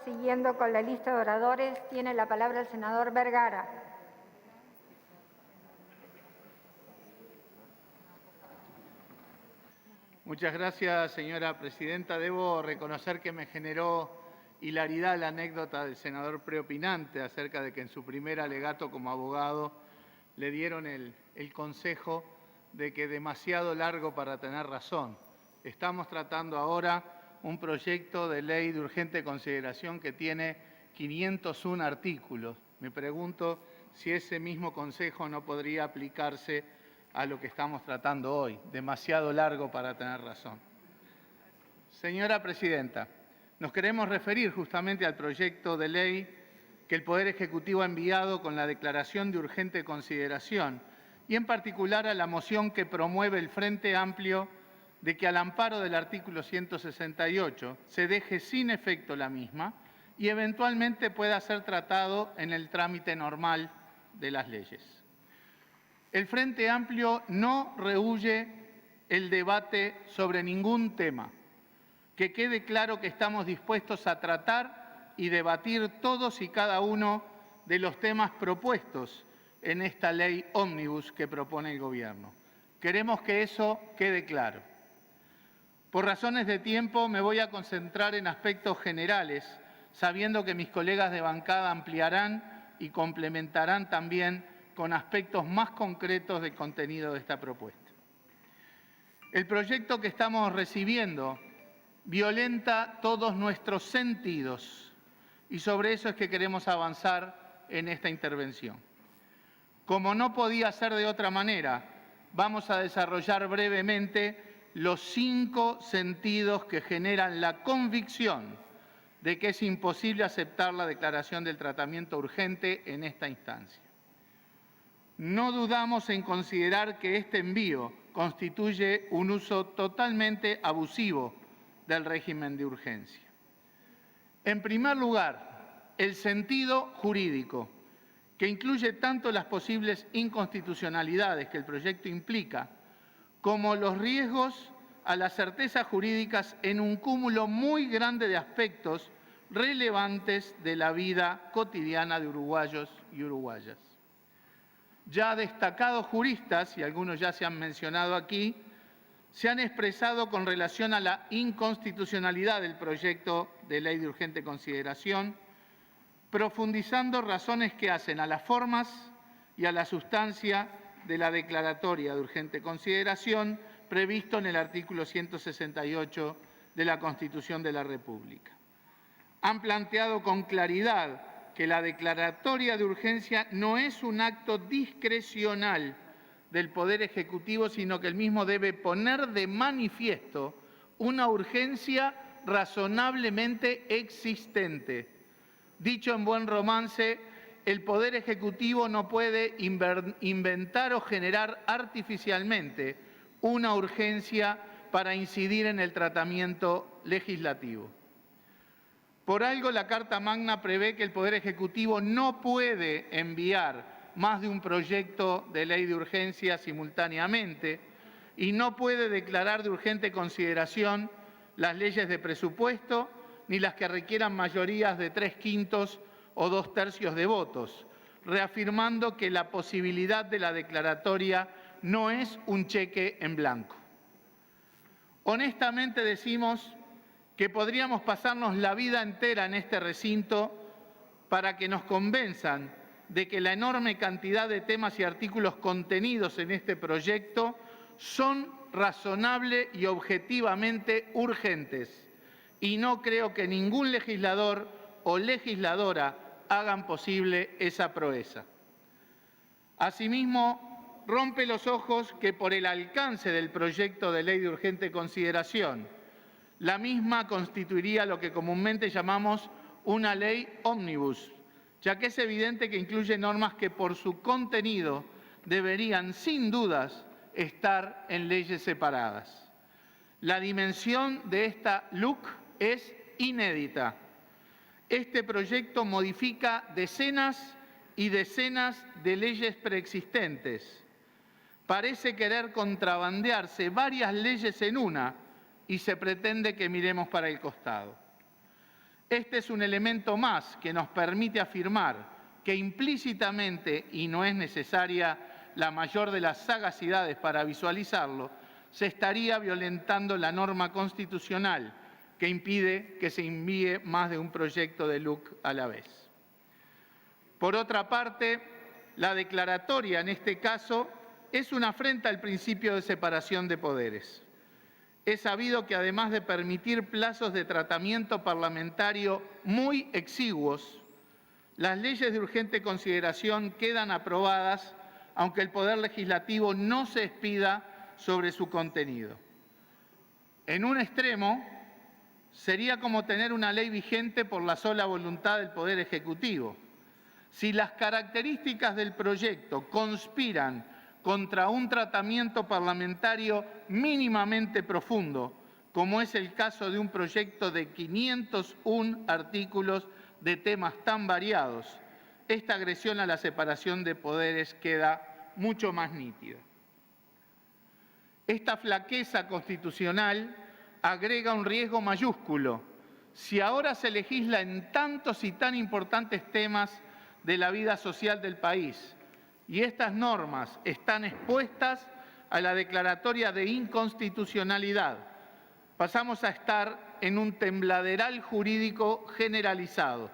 siguiendo con la lista de oradores, tiene la palabra el senador Vergara. Muchas gracias, señora presidenta. Debo reconocer que me generó hilaridad la anécdota del senador preopinante acerca de que en su primer alegato como abogado le dieron el consejo de que demasiado largo para tener razón. Estamos tratando ahora un proyecto de ley de urgente consideración que tiene 501 artículos. Me pregunto si ese mismo consejo no podría aplicarse a lo que estamos tratando hoy, demasiado largo para tener razón. Señora presidenta, nos queremos referir justamente al proyecto de ley que el Poder Ejecutivo ha enviado con la declaración de urgente consideración y en particular a la moción que promueve el Frente Amplio de que al amparo del artículo 168 se deje sin efecto la misma y eventualmente pueda ser tratado en el trámite normal de las leyes. El Frente Amplio no rehúye el debate sobre ningún tema. Que quede claro que estamos dispuestos a tratar y debatir todos y cada uno de los temas propuestos en esta ley ómnibus que propone el Gobierno. Queremos que eso quede claro. Por razones de tiempo me voy a concentrar en aspectos generales, sabiendo que mis colegas de bancada ampliarán y complementarán también con aspectos más concretos del contenido de esta propuesta. El proyecto que estamos recibiendo violenta todos nuestros sentidos y sobre eso es que queremos avanzar en esta intervención. Como no podía ser de otra manera, vamos a desarrollar brevemente los 5 sentidos que generan la convicción de que es imposible aceptar la declaración del tratamiento urgente en esta instancia. No dudamos en considerar que este envío constituye un uso totalmente abusivo del régimen de urgencia. En primer lugar, el sentido jurídico, que incluye tanto las posibles inconstitucionalidades que el proyecto implica, como los riesgos a las certezas jurídicas en un cúmulo muy grande de aspectos relevantes de la vida cotidiana de uruguayos y uruguayas. Ya destacados juristas, y algunos ya se han mencionado aquí, se han expresado con relación a la inconstitucionalidad del proyecto de ley de urgente consideración, profundizando razones que hacen a las formas y a la sustancia de la declaratoria de urgente consideración previsto en el artículo 168 de la Constitución de la República. Han planteado con claridad que la declaratoria de urgencia no es un acto discrecional del Poder Ejecutivo, sino que el mismo debe poner de manifiesto una urgencia razonablemente existente. Dicho en buen romance, el Poder Ejecutivo no puede inventar o generar artificialmente una urgencia para incidir en el tratamiento legislativo. Por algo, la Carta Magna prevé que el Poder Ejecutivo no puede enviar más de un proyecto de ley de urgencia simultáneamente y no puede declarar de urgente consideración las leyes de presupuesto ni las que requieran mayorías de 3/5 o 2/3 de votos, reafirmando que la posibilidad de la declaratoria no es un cheque en blanco. Honestamente decimos que podríamos pasarnos la vida entera en este recinto para que nos convenzan de que la enorme cantidad de temas y artículos contenidos en este proyecto son razonable y objetivamente urgentes. Y no creo que ningún legislador o legisladora hagan posible esa proeza. Asimismo, rompe los ojos que por el alcance del proyecto de ley de urgente consideración, la misma constituiría lo que comúnmente llamamos una ley ómnibus, ya que es evidente que incluye normas que por su contenido deberían, sin dudas, estar en leyes separadas. La dimensión de esta LUC es inédita. Este proyecto modifica decenas y decenas de leyes preexistentes. Parece querer contrabandearse varias leyes en una y se pretende que miremos para el costado. Este es un elemento más que nos permite afirmar que implícitamente, y no es necesaria la mayor de las sagacidades para visualizarlo, se estaría violentando la norma constitucional que impide que se envíe más de un proyecto de LUC a la vez. Por otra parte, la declaratoria en este caso es una afrenta al principio de separación de poderes. Es sabido que además de permitir plazos de tratamiento parlamentario muy exiguos, las leyes de urgente consideración quedan aprobadas aunque el Poder Legislativo no se expida sobre su contenido. En un extremo, sería como tener una ley vigente por la sola voluntad del Poder Ejecutivo. Si las características del proyecto conspiran contra un tratamiento parlamentario mínimamente profundo, como es el caso de un proyecto de 501 artículos de temas tan variados, esta agresión a la separación de poderes queda mucho más nítida. Esta flaqueza constitucional agrega un riesgo mayúsculo. Si ahora se legisla en tantos y tan importantes temas de la vida social del país y estas normas están expuestas a la declaratoria de inconstitucionalidad, pasamos a estar en un tembladeral jurídico generalizado,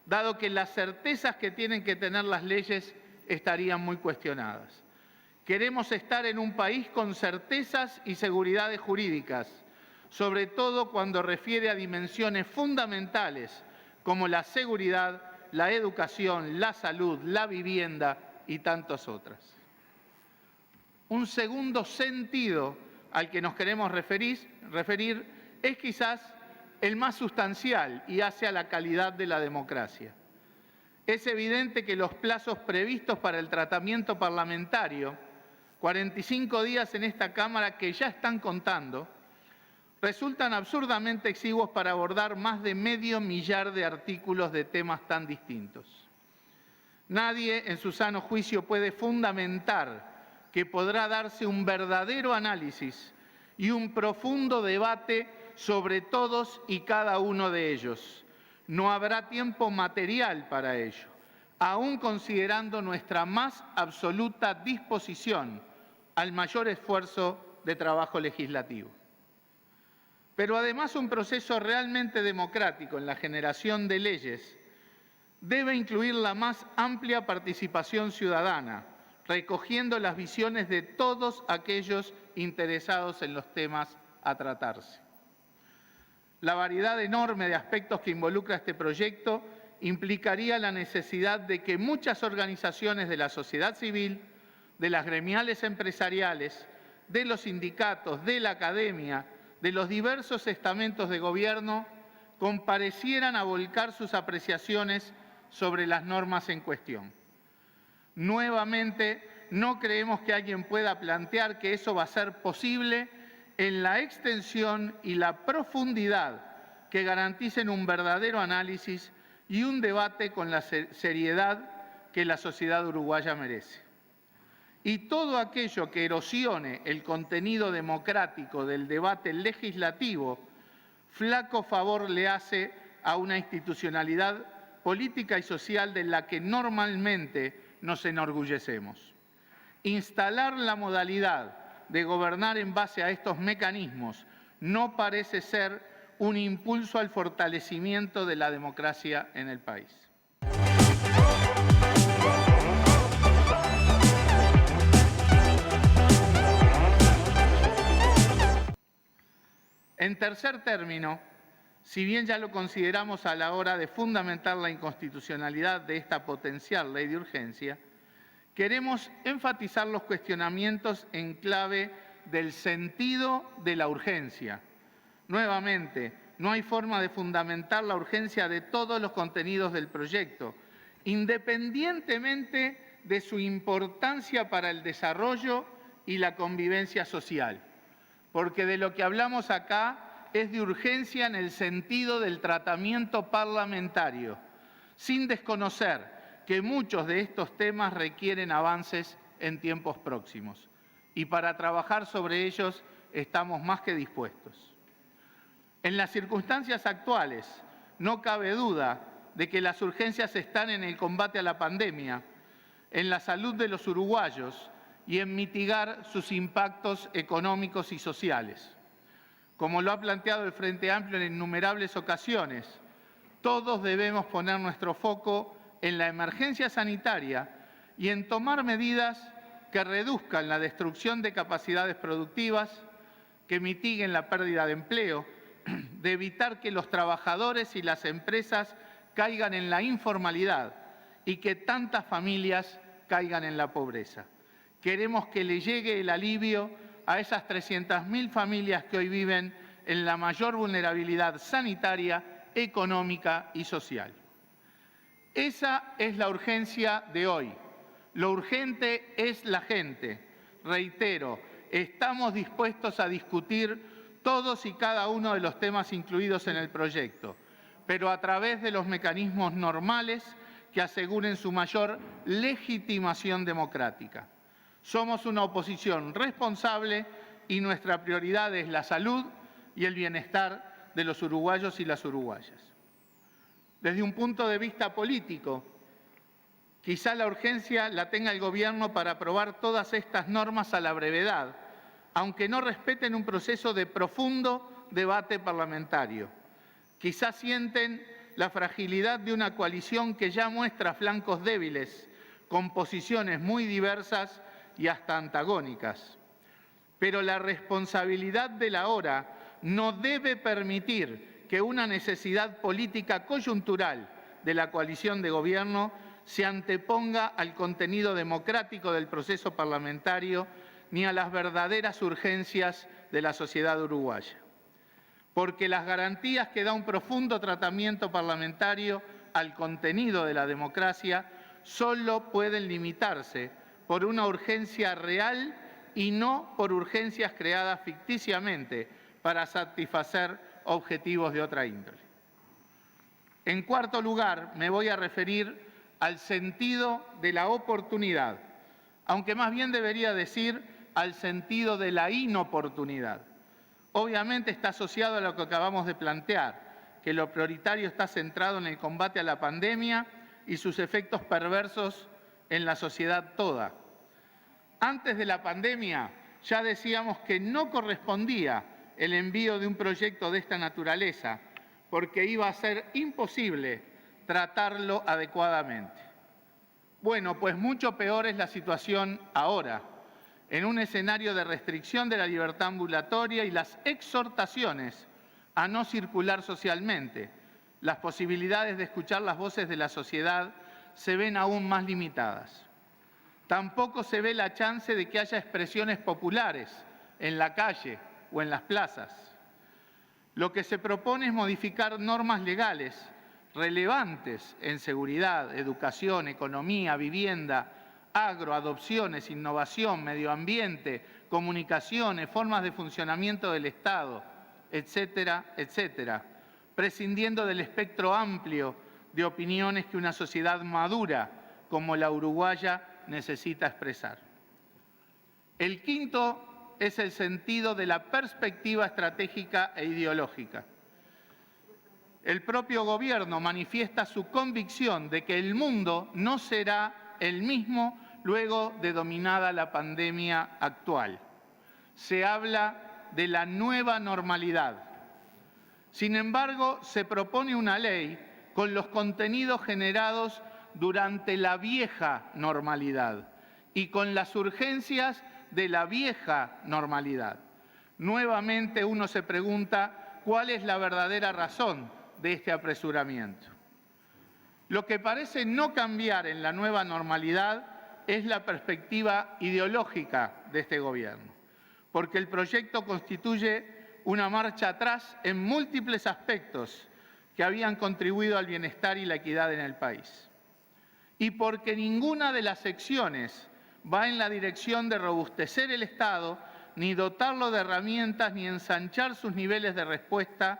dado que las certezas que tienen que tener las leyes estarían muy cuestionadas. Queremos estar en un país con certezas y seguridades jurídicas, sobre todo cuando refiere a dimensiones fundamentales como la seguridad, la educación, la salud, la vivienda y tantas otras. Un segundo sentido al que nos queremos referir es quizás el más sustancial y hace a la calidad de la democracia. Es evidente que los plazos previstos para el tratamiento parlamentario, 45 días en esta Cámara que ya están contando, resultan absurdamente exiguos para abordar más de medio millar de artículos de temas tan distintos. Nadie en su sano juicio puede fundamentar que podrá darse un verdadero análisis y un profundo debate sobre todos y cada uno de ellos. No habrá tiempo material para ello, aún considerando nuestra más absoluta disposición al mayor esfuerzo de trabajo legislativo. Pero además un proceso realmente democrático en la generación de leyes debe incluir la más amplia participación ciudadana, recogiendo las visiones de todos aquellos interesados en los temas a tratarse. La variedad enorme de aspectos que involucra este proyecto implicaría la necesidad de que muchas organizaciones de la sociedad civil, de las gremiales empresariales, de los sindicatos, de la academia, de los diversos estamentos de gobierno, comparecieran a volcar sus apreciaciones sobre las normas en cuestión. Nuevamente, no creemos que alguien pueda plantear que eso va a ser posible en la extensión y la profundidad que garanticen un verdadero análisis y un debate con la seriedad que la sociedad uruguaya merece. Y todo aquello que erosione el contenido democrático del debate legislativo, flaco favor le hace a una institucionalidad política y social de la que normalmente nos enorgullecemos. Instalar la modalidad de gobernar en base a estos mecanismos no parece ser un impulso al fortalecimiento de la democracia en el país. En tercer término, si bien ya lo consideramos a la hora de fundamentar la inconstitucionalidad de esta potencial ley de urgencia, queremos enfatizar los cuestionamientos en clave del sentido de la urgencia. Nuevamente, no hay forma de fundamentar la urgencia de todos los contenidos del proyecto, independientemente de su importancia para el desarrollo y la convivencia social. Porque de lo que hablamos acá es de urgencia en el sentido del tratamiento parlamentario, sin desconocer que muchos de estos temas requieren avances en tiempos próximos. Y para trabajar sobre ellos estamos más que dispuestos. En las circunstancias actuales, no cabe duda de que las urgencias están en el combate a la pandemia, en la salud de los uruguayos y en mitigar sus impactos económicos y sociales. Como lo ha planteado el Frente Amplio en innumerables ocasiones, todos debemos poner nuestro foco en la emergencia sanitaria y en tomar medidas que reduzcan la destrucción de capacidades productivas, que mitiguen la pérdida de empleo, de evitar que los trabajadores y las empresas caigan en la informalidad y que tantas familias caigan en la pobreza. Queremos que le llegue el alivio a esas 300.000 familias que hoy viven en la mayor vulnerabilidad sanitaria, económica y social. Esa es la urgencia de hoy. Lo urgente es la gente. Reitero, estamos dispuestos a discutir todos y cada uno de los temas incluidos en el proyecto, pero a través de los mecanismos normales que aseguren su mayor legitimación democrática. Somos una oposición responsable y nuestra prioridad es la salud y el bienestar de los uruguayos y las uruguayas. Desde un punto de vista político, quizá la urgencia la tenga el Gobierno para aprobar todas estas normas a la brevedad, aunque no respeten un proceso de profundo debate parlamentario. Quizá sienten la fragilidad de una coalición que ya muestra flancos débiles, con posiciones muy diversas y hasta antagónicas. Pero la responsabilidad de la hora no debe permitir que una necesidad política coyuntural de la coalición de gobierno se anteponga al contenido democrático del proceso parlamentario ni a las verdaderas urgencias de la sociedad uruguaya. Porque las garantías que da un profundo tratamiento parlamentario al contenido de la democracia solo pueden limitarse por una urgencia real y no por urgencias creadas ficticiamente para satisfacer objetivos de otra índole. En cuarto lugar, me voy a referir al sentido de la oportunidad, aunque más bien debería decir al sentido de la inoportunidad. Obviamente está asociado a lo que acabamos de plantear, que lo prioritario está centrado en el combate a la pandemia y sus efectos perversos en la sociedad toda. Antes de la pandemia ya decíamos que no correspondía el envío de un proyecto de esta naturaleza, porque iba a ser imposible tratarlo adecuadamente. Bueno, pues mucho peor es la situación ahora, en un escenario de restricción de la libertad ambulatoria y las exhortaciones a no circular socialmente. Las posibilidades de escuchar las voces de la sociedad se ven aún más limitadas. Tampoco se ve la chance de que haya expresiones populares en la calle o en las plazas. Lo que se propone es modificar normas legales relevantes en seguridad, educación, economía, vivienda, agro, adopciones, innovación, medio ambiente, comunicaciones, formas de funcionamiento del Estado, etcétera, etcétera, prescindiendo del espectro amplio de opiniones que una sociedad madura como la uruguaya necesita expresar. El quinto es el sentido de la perspectiva estratégica e ideológica. El propio Gobierno manifiesta su convicción de que el mundo no será el mismo luego de dominada la pandemia actual. Se habla de la nueva normalidad. Sin embargo, se propone una ley con los contenidos generados durante la vieja normalidad y con las urgencias de la vieja normalidad. Nuevamente uno se pregunta cuál es la verdadera razón de este apresuramiento. Lo que parece no cambiar en la nueva normalidad es la perspectiva ideológica de este Gobierno, porque el proyecto constituye una marcha atrás en múltiples aspectos que habían contribuido al bienestar y la equidad en el país. Y porque ninguna de las secciones va en la dirección de robustecer el Estado, ni dotarlo de herramientas, ni ensanchar sus niveles de respuesta,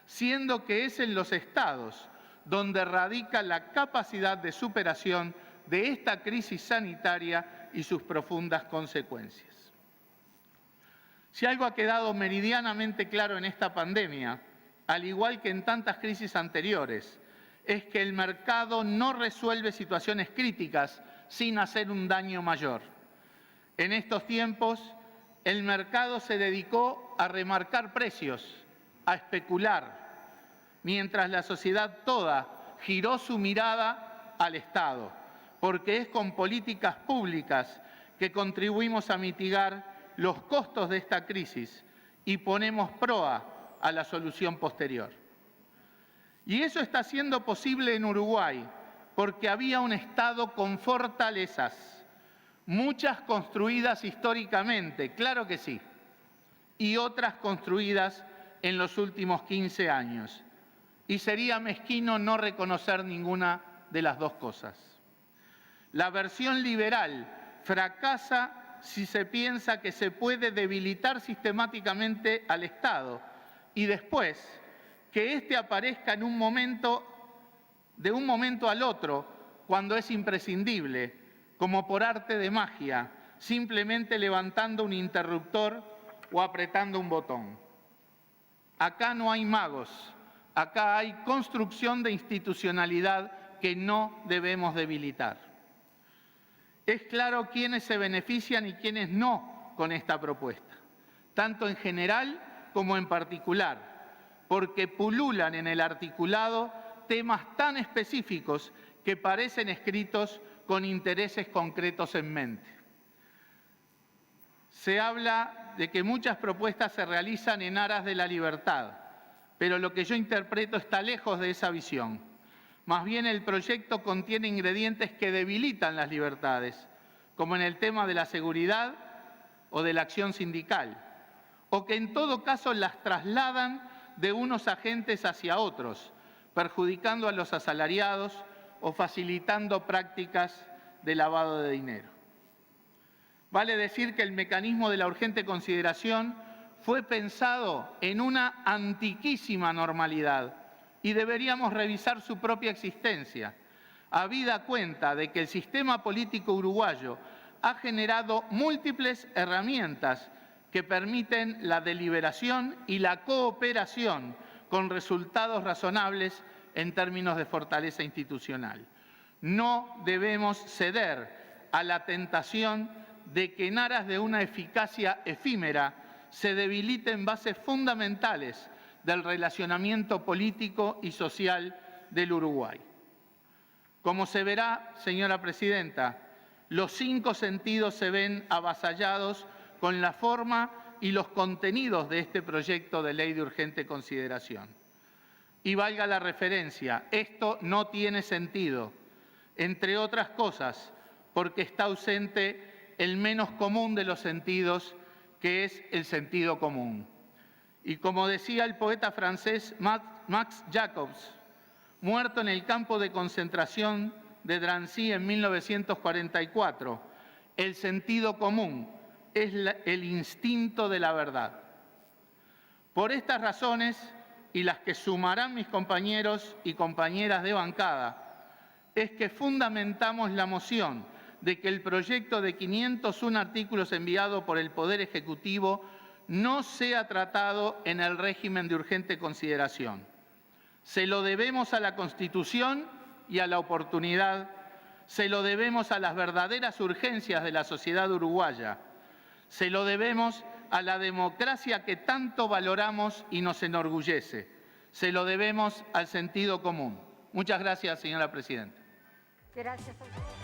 siendo que es en los Estados donde radica la capacidad de superación de esta crisis sanitaria y sus profundas consecuencias. Si algo ha quedado meridianamente claro en esta pandemia, al igual que en tantas crisis anteriores, es que el mercado no resuelve situaciones críticas sin hacer un daño mayor. En estos tiempos, el mercado se dedicó a remarcar precios, a especular, mientras la sociedad toda giró su mirada al Estado, porque es con políticas públicas que contribuimos a mitigar los costos de esta crisis y ponemos proa a la solución posterior. Y eso está siendo posible en Uruguay porque había un Estado con fortalezas, muchas construidas históricamente, claro que sí, y otras construidas en los últimos 15 años. Y sería mezquino no reconocer ninguna de las dos cosas. La versión liberal fracasa si se piensa que se puede debilitar sistemáticamente al Estado y después que éste aparezca de un momento al otro, cuando es imprescindible, como por arte de magia, simplemente levantando un interruptor o apretando un botón. Acá no hay magos, acá hay construcción de institucionalidad que no debemos debilitar. Es claro quiénes se benefician y quiénes no con esta propuesta, tanto en general como en particular, porque pululan en el articulado temas tan específicos que parecen escritos con intereses concretos en mente. Se habla de que muchas propuestas se realizan en aras de la libertad, pero lo que yo interpreto está lejos de esa visión. Más bien el proyecto contiene ingredientes que debilitan las libertades, como en el tema de la seguridad o de la acción sindical, o que en todo caso las trasladan de unos agentes hacia otros, perjudicando a los asalariados o facilitando prácticas de lavado de dinero. Vale decir que el mecanismo de la urgente consideración fue pensado en una antiquísima normalidad y deberíamos revisar su propia existencia, habida cuenta de que el sistema político uruguayo ha generado múltiples herramientas que permiten la deliberación y la cooperación con resultados razonables en términos de fortaleza institucional. No debemos ceder a la tentación de que en aras de una eficacia efímera se debiliten bases fundamentales del relacionamiento político y social del Uruguay. Como se verá, señora presidenta, los 5 sentidos se ven avasallados con la forma y los contenidos de este proyecto de ley de urgente consideración. Y valga la referencia, esto no tiene sentido, entre otras cosas, porque está ausente el menos común de los sentidos, que es el sentido común. Y como decía el poeta francés Max Jacobs, muerto en el campo de concentración de Drancy en 1944, el sentido común es el instinto de la verdad. Por estas razones, y las que sumarán mis compañeros y compañeras de bancada, es que fundamentamos la moción de que el proyecto de 501 artículos enviado por el Poder Ejecutivo no sea tratado en el régimen de urgente consideración. Se lo debemos a la Constitución y a la oportunidad, se lo debemos a las verdaderas urgencias de la sociedad uruguaya, se lo debemos a la democracia que tanto valoramos y nos enorgullece, se lo debemos al sentido común. Muchas gracias, señora presidenta. Gracias a usted.